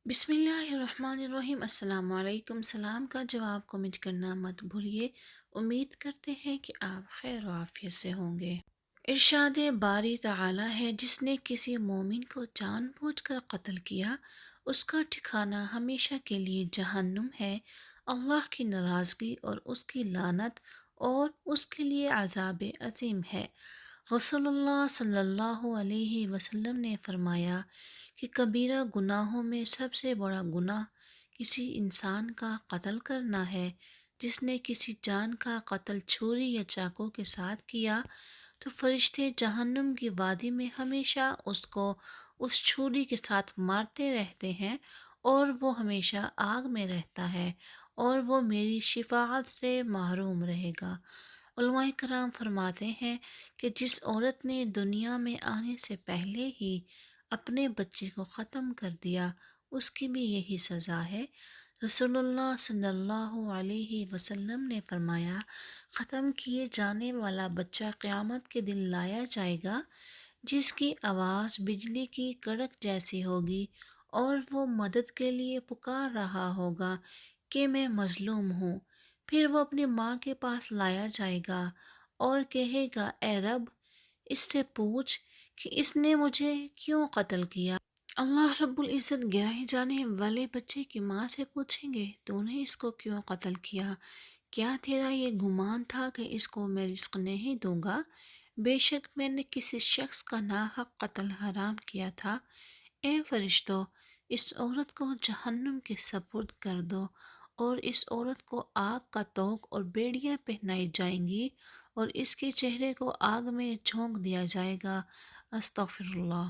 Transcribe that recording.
بسم اللہ الرحمن الرحیم۔ السلام علیکم۔ سلام کا جواب کمنٹ کرنا مت بھولیے۔ امید کرتے ہیں کہ آپ خیر و عافیت سے ہوں گے۔ ارشاد باری تعالی ہے، جس نے کسی مومن کو جان بوجھ کر قتل کیا، اس کا ٹھکانہ ہمیشہ کے لیے جہنم ہے۔ اللہ کی ناراضگی اور اس کی لعنت اور اس کے لیے عذاب عظیم ہے۔ رسول اللہ صلی اللہ علیہ وسلم نے فرمایا کہ کبیرہ گناہوں میں سب سے بڑا گناہ کسی انسان کا قتل کرنا ہے۔ جس نے کسی جان کا قتل چھری یا چاقو کے ساتھ کیا تو فرشتے جہنم کی وادی میں ہمیشہ اس کو اس چھری کے ساتھ مارتے رہتے ہیں، اور وہ ہمیشہ آگ میں رہتا ہے، اور وہ میری شفاعت سے محروم رہے گا۔ علماء کرام فرماتے ہیں کہ جس عورت نے دنیا میں آنے سے پہلے ہی اپنے بچے کو ختم کر دیا، اس کی بھی یہی سزا ہے۔ رسول اللہ صلی اللہ علیہ وسلم نے فرمایا، ختم کیے جانے والا بچہ قیامت کے دن لایا جائے گا، جس کی آواز بجلی کی کڑک جیسی ہوگی، اور وہ مدد کے لیے پکار رہا ہوگا کہ میں مظلوم ہوں۔ پھر وہ اپنی ماں کے پاس لایا جائے گا اور کہے گا، اے رب، اس سے پوچھ کہ اس نے مجھے کیوں قتل کیا۔ اللہ رب العزت گراے جانے والے بچے کی ماں سے پوچھیں گے، تو نے اس کو کیوں قتل کیا؟ کیا تیرا یہ گمان تھا کہ اس کو میں رزق نہیں دوں گا؟ بے شک میں نے کسی شخص کا ناحق قتل حرام کیا تھا۔ اے فرشتو، اس عورت کو جہنم کے سپرد کر دو، اور اس عورت کو آگ کا طوق اور بیڑیاں پہنائی جائیں گی، اور اس کے چہرے کو آگ میں جھونک دیا جائے گا۔ استغفر اللہ۔